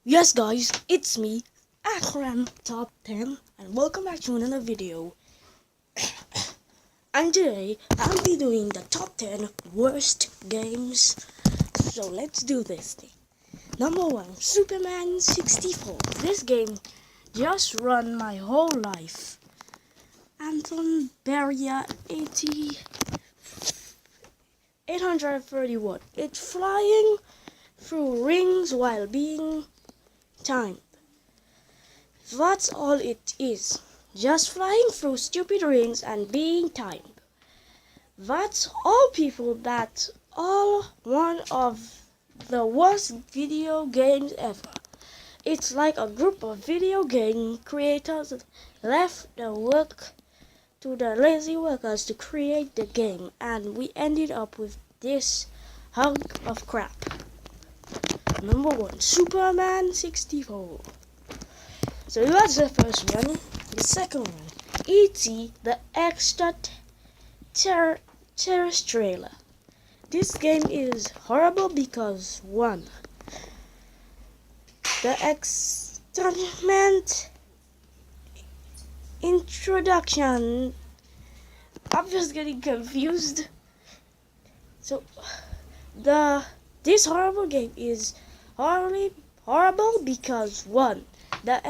Yes guys, it's me, Akram Top 10, and welcome back to another video. And today, I'll be doing the top 10 worst games. So let's do this thing. Number 1, Superman 64. This game just run my whole life. Anton Beria 831. It's flying through rings while being timed. That's all it is. Just flying through stupid rings and being timed. That's all people. That's all one of the worst video games ever. It's like a group of video game creators left the work to the lazy workers to create the game, and we ended up with this hunk of crap. Number 1, Superman 64. So that's the first one. The second one, E.T. the Extraterrestrial. This game is horrible because 1. The experiment introduction. I'm just getting confused. So this horrible game is horrible because 1. The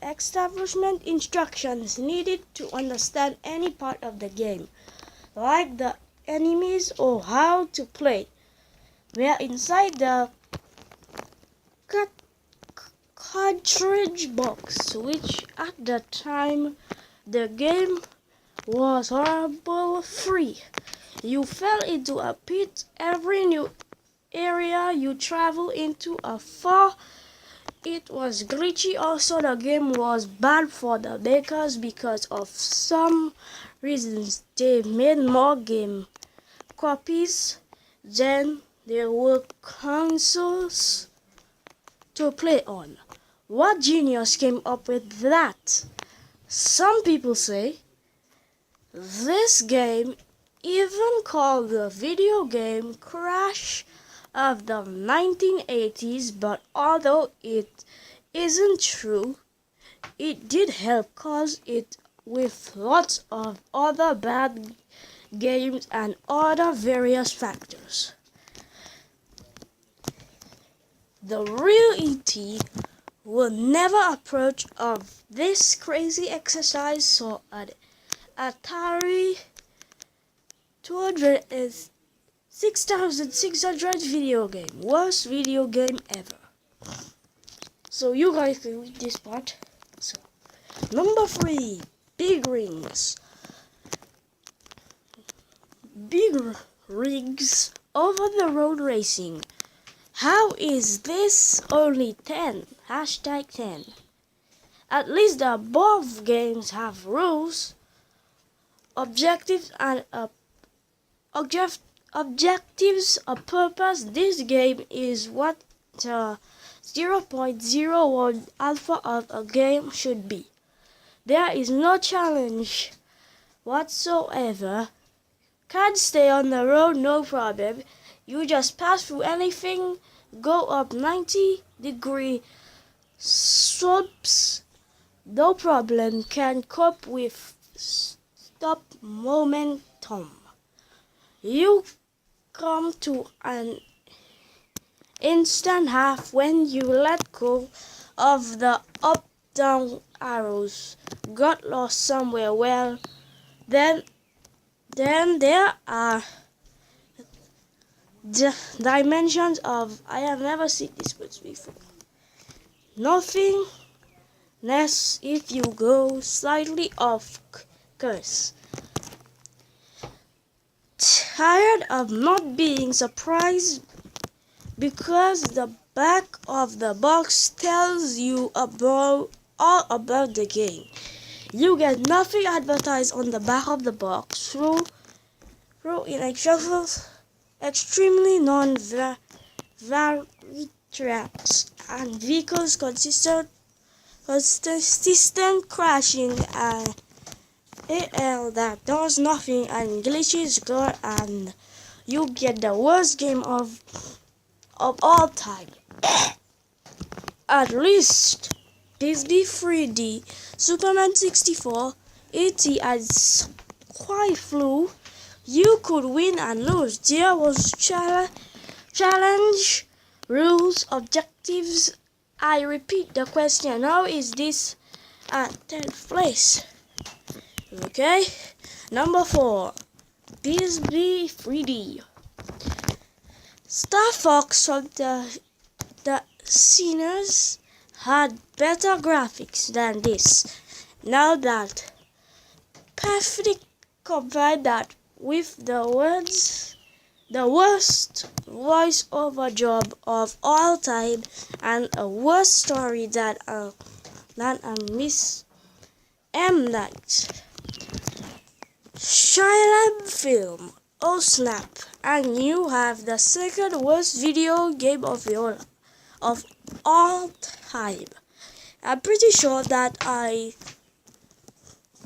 establishment instructions needed to understand any part of the game, like the enemies or how to play, were inside the cartridge box, which at the time the game was horrible free. You fell into a pit every new area you travel into a far. It was glitchy. Also, the game was bad for the makers because of some reasons. They made more game copies than there were consoles to play on. What genius came up with that? Some people say this game, even called the video game Crash of the 1980s, but although it isn't true, it did help cause it with lots of other bad games and other various factors. The real E.T. will never approach of this crazy exercise, so an Atari 6600 video game, worst video game ever. So you guys can read this part. So number 3, big rings. Big rigs over the road racing. How is this only 10? Hashtag 10. At least the above games have rules, objectives, and objectives, a purpose. This game is what 0.01 alpha of a game should be. There is no challenge whatsoever. Can't stay on the road, no problem. You just pass through anything, go up 90-degree slopes, no problem. Can cope with stop momentum. You come to an instant half when you let go of the up-down arrows. Got lost somewhere. Well, then there are dimensions of I have never seen this words before. Nothingness if you go slightly off course. Tired of not being surprised because the back of the box tells you all about the game. You get nothing advertised on the back of the box through in instructions, extremely non-varied tracks and vehicles, consistent crashing, and AL that does nothing, and glitches God, and you get the worst game of all time. At least Disney 3D, Superman 64, E.T. and Sky Flu. You could win and lose. There was challenge, rules, objectives. I repeat the question, how is this at 10th place? Okay, number 4, Disney 3D. Star Fox from the Sinners had better graphics than this. Now that perfect combined that with the worst voice-over job of all time and a worse story than a Miss M. Night Shyamalan film. Oh snap! And you have the second worst video game of all time. I'm pretty sure that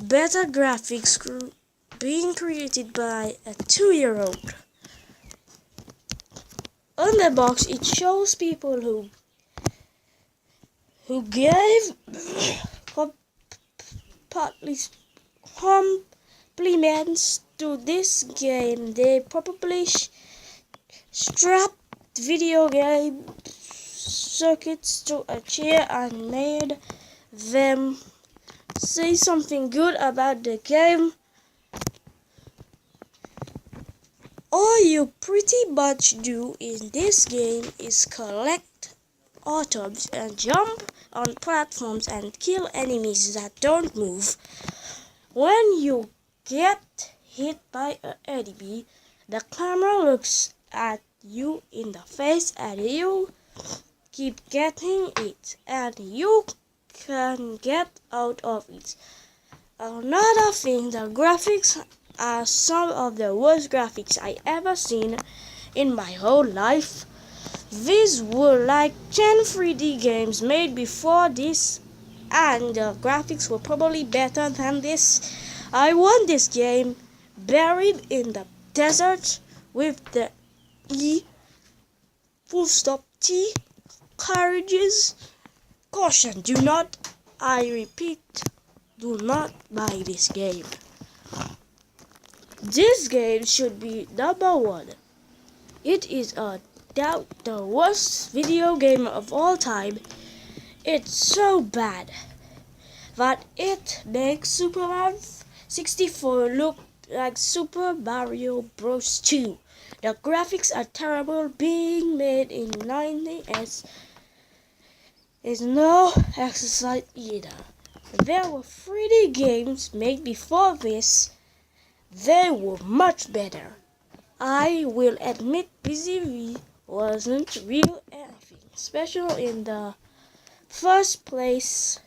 better graphics being created by a 2-year-old. On the box, it shows people who gave compliments to this game. They probably strapped video game circuits to a chair and made them say something good about the game. All you pretty much do in this game is collect items and jump on platforms and kill enemies that don't move. When you get hit by an enemy, the camera looks at you in the face and you keep getting it and you can get out of it. Another thing, the graphics are some of the worst graphics I ever seen in my whole life. These were like 10 3D games made before this, and the graphics were probably better than this. I want this game buried in the desert with the E full stop T carriages. Caution, do not, I repeat, do not buy this game. This game should be number 1. It is doubt the worst video game of all time. It's so bad that it makes Superman 64 look like Super Mario Bros. 2. The graphics are terrible. Being made in 90s is no exercise either. There were 3D games made before this. They were much better. I will admit BZV wasn't real anything special in the first place,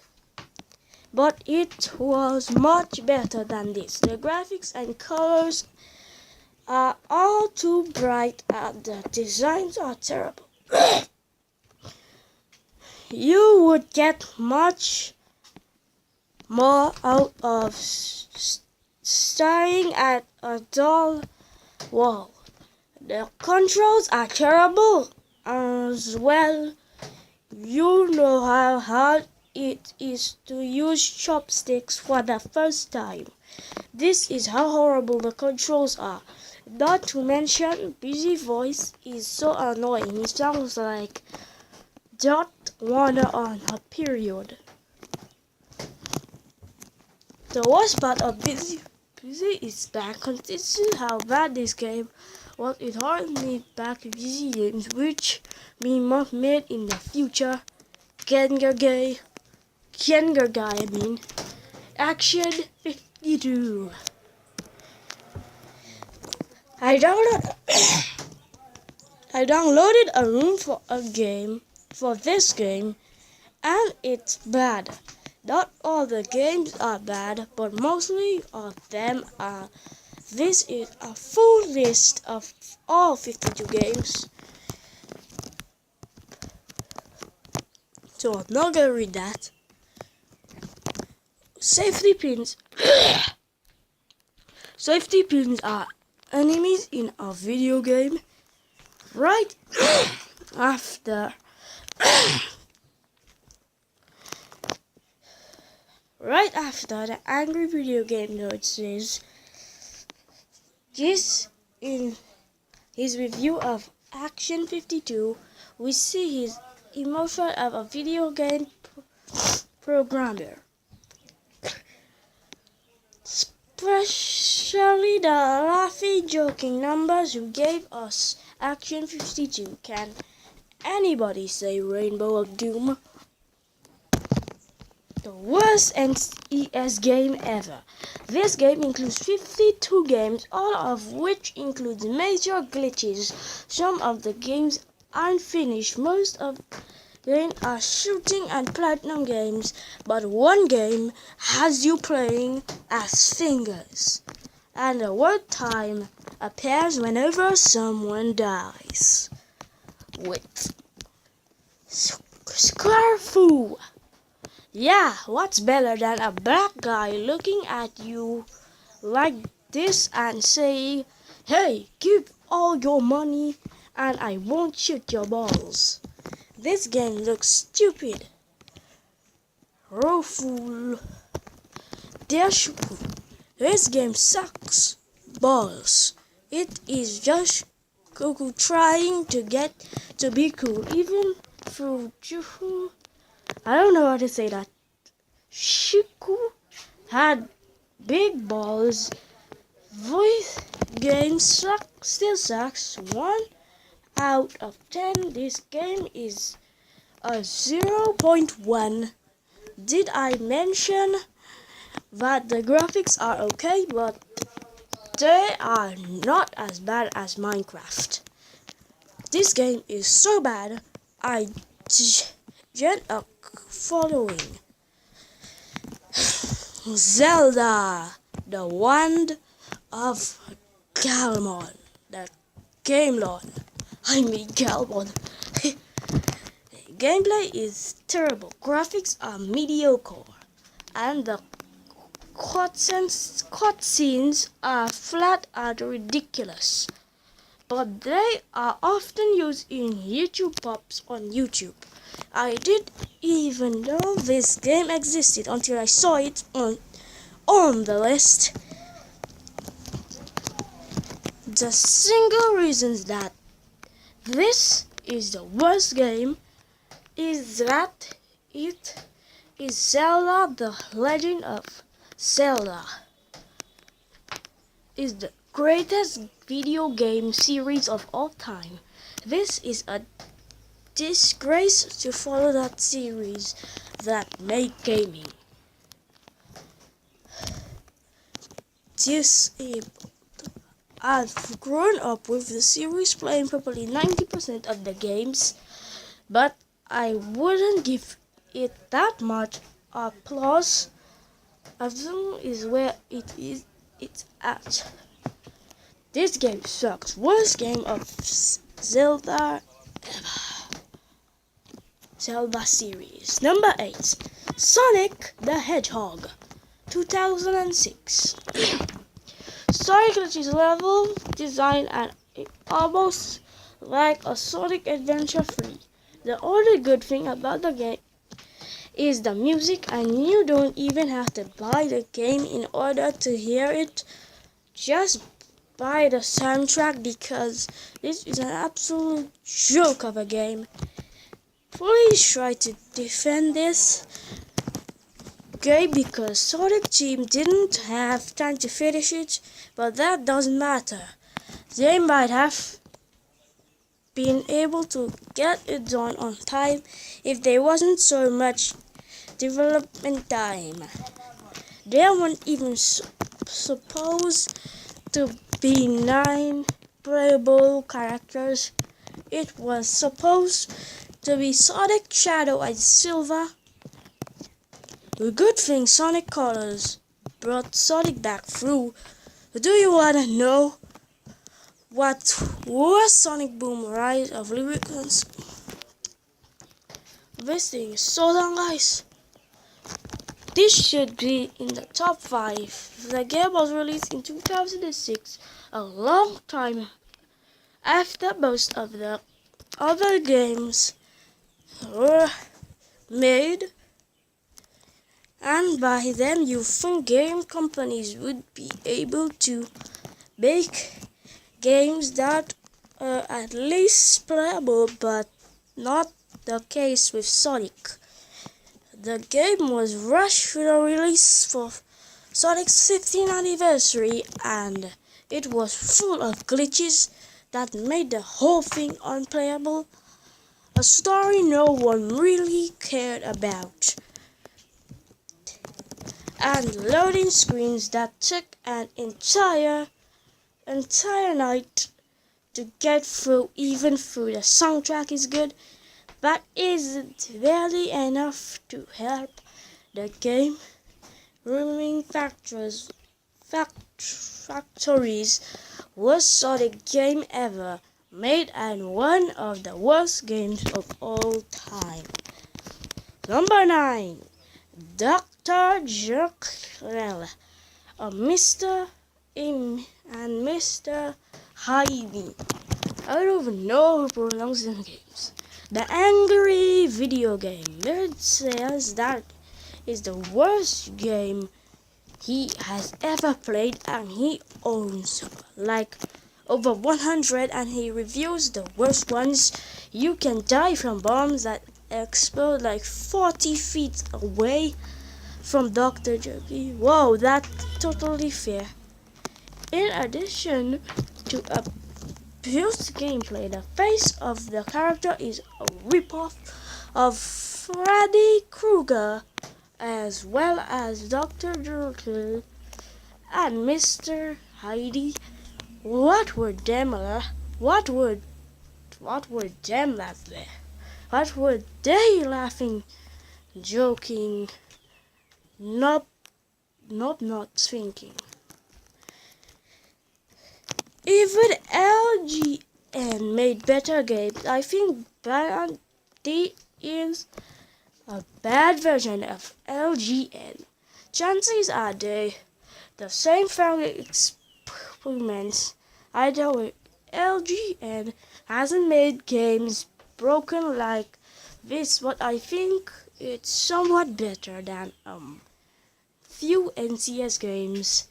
but it was much better than this. The graphics and colors are all too bright and the designs are terrible. You would get much more out of staring at a dull wall. The controls are terrible as well. You know how hard it is to use chopsticks for the first time. This is how horrible the controls are. Not to mention, Busy voice is so annoying. It sounds like Dot Warner on her period. The worst part of Busy is that considering how bad this game was, it hardly back Busy games which we must made in the future. Kengar Guy, Action 52. I downloaded a room for this game, and it's bad. Not all the games are bad, but mostly of them are. This is a full list of all 52 games. So I'm not gonna read that. Safety pins. Safety pins are enemies in a video game. Right after Right after the Angry Video Game Nerd says this in his review of Action 52, we see his emotion of a video game programmer, especially the laughing, joking numbers you gave us. Action 52. Can anybody say Rainbow of Doom? The worst NES game ever. This game includes 52 games, all of which includes major glitches. Some of the games aren't finished. Most of them are shooting and platinum games, but one game has you playing as fingers. And the word time appears whenever someone dies. With Scarfoo. Yeah, what's better than a black guy looking at you like this and saying, "Hey, give all your money and I won't shoot your balls." This game looks stupid. Roful. This game sucks balls. It is just Goku trying to get to be cool, even through Juhu. I don't know how to say that. Shiku had big balls. Voice game still sucks. 1 out of 10. This game is a 0.1. Did I mention that the graphics are okay, but they are not as bad as Minecraft? This game is so bad, I get a following. Zelda, the Wand of Gamelon. The Gamelon. I mean Gamelon. Gameplay is terrible. Graphics are mediocre. And the cutscenes are flat and ridiculous. But they are often used in YouTube pops on YouTube. I didn't even know this game existed until I saw it on the list. The single reason that this is the worst game is that it is Zelda, the Legend of Zelda. Is the greatest video game series of all time. This is a disgrace to follow that series that made gaming disabled. I've grown up with the series, playing probably 90% of the games, but I wouldn't give it that much applause. Azul is where it's at. This game sucks. Worst game of Zelda ever. Zelda series. Number 8. Sonic the Hedgehog, 2006. Sonic glitches level design and almost like a Sonic Adventure 3. The only good thing about the game is the music, and you don't even have to buy the game in order to hear it. Just buy the soundtrack, because this is an absolute joke of a game. Please try to defend this game, because Sonic Team didn't have time to finish it, but that doesn't matter. They might have been able to get it done on time if there wasn't so much development time. There weren't even supposed to be 9 playable characters. It was supposed to be Sonic, Shadow, and Silver. The good thing Sonic Colors brought Sonic back through. Do you wanna know what was Sonic Boom Rise of Lyrics? This thing is so long, guys. This should be in the top 5. The game was released in 2006, a long time after most of the other games were made, And by then you think game companies would be able to make games that are at least playable, but not the case with Sonic. The game was rushed for the release for Sonic's 15th anniversary, and it was full of glitches that made the whole thing unplayable. A story no one really cared about, and loading screens that took an entire night to get through. Even though the soundtrack is good, but isn't really enough to help the game. Ruining Factories worst Sonic game ever made and one of the worst games of all time. Number 9. Dr. Jekyll, Mr. M and Mr. Hyde. I don't even know who pronounces games. The Angry Video Game Nerd says that is the worst game he has ever played, and he owns like over 100, and he reviews the worst ones. You can die from bombs that explode like 40 feet away from Dr. Jekyll. Whoa, that's totally fair. In addition to abused gameplay, the face of the character is a ripoff of Freddy Krueger, as well as Dr. Jekyll and Mr. Hyde. What were them laughing? What were they laughing, joking, not thinking? Even LGN made better games. I think Bandy is a bad version of LGN. Chances are they the same family experiments. Either way, LGN hasn't made games broken like this, but I think it's somewhat better than few NCS games.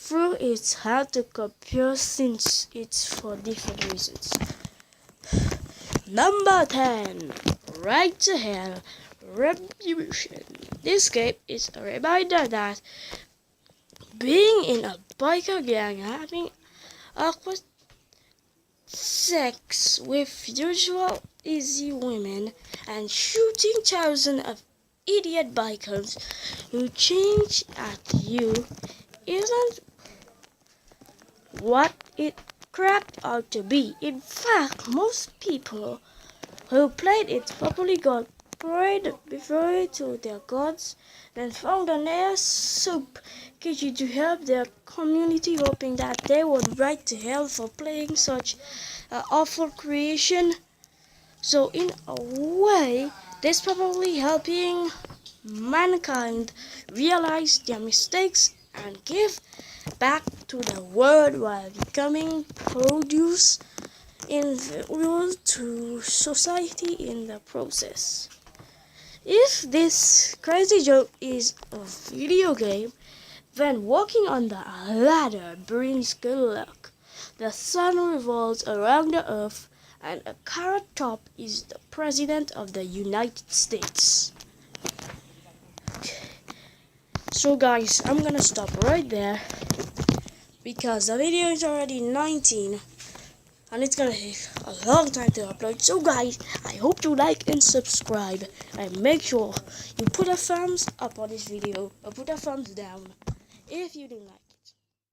Though it's hard to compare since it's for different reasons. Number 10. Right to Hell Retribution. This game is a reminder that being in a biker gang, having awkward sex with usual easy women, and shooting thousands of idiot bikers who change at you isn't what it cracked out to be. In fact, most people who played it probably got prayed before it to their gods, then found an air soup kitchen to help their community, hoping that they would write to hell for playing such awful creation. So in a way, this probably helping mankind realize their mistakes and give back to the world while becoming produce in the world to society in the process. If this crazy joke is a video game, then walking on the ladder brings good luck. The sun revolves around the earth, and a carrot top is the president of the United States. So guys, I'm gonna stop right there because the video is already 19 and it's gonna take a long time to upload. So guys, I hope you like and subscribe, and make sure you put a thumbs up on this video or put a thumbs down if you didn't like.